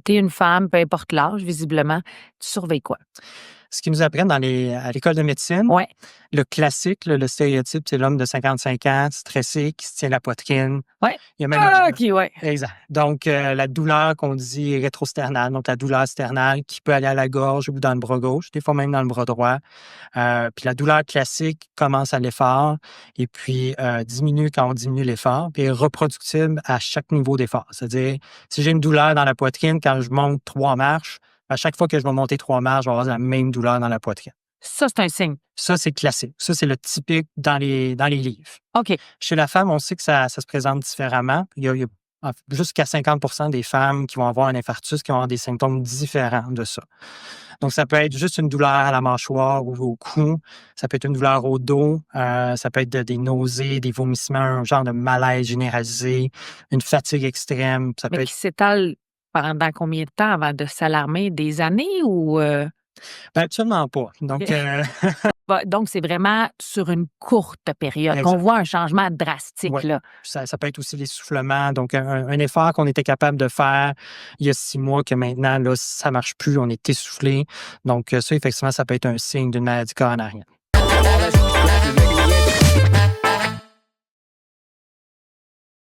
Tu es une femme, peu importe l'âge, visiblement, tu surveilles quoi? Ce qu'ils nous apprennent à l'école de médecine, Ouais. le classique, le stéréotype, c'est l'homme de 55 ans, stressé, qui se tient la poitrine. Ouais. Il y a même OK, ouais. exact. Donc, la douleur qu'on dit rétrosternale, donc la douleur sternale qui peut aller à la gorge ou dans le bras gauche, des fois même dans le bras droit. Puis la douleur classique commence à l'effort et puis diminue quand on diminue l'effort, puis est reproductible à chaque niveau d'effort. C'est-à-dire, si j'ai une douleur dans la poitrine quand je monte 3 marches, à chaque fois que je vais monter 3 marches, je vais avoir la même douleur dans la poitrine. Ça, c'est un signe. Ça, c'est classique. Ça, c'est le typique dans les livres. OK. Chez la femme, on sait que ça se présente différemment. Il y a jusqu'à 50% des femmes qui vont avoir un infarctus qui vont avoir des symptômes différents de ça. Donc, ça peut être juste une douleur à la mâchoire ou au cou. Ça peut être une douleur au dos. Ça peut être des nausées, des vomissements, un genre de malaise généralisé, une fatigue extrême. Ça peut Mais être... qui s'étale pendant combien de temps avant de s'alarmer? Des années ou Ben, absolument pas. Donc, donc c'est vraiment sur une courte période qu'on exact. voit un changement drastique, Ouais. là. Ça peut être aussi l'essoufflement. Donc, un effort qu'on était capable de faire il y a 6 mois que maintenant, là, ça marche plus, on est essoufflé. Donc, ça, effectivement, ça peut être un signe d'une maladie coronarienne.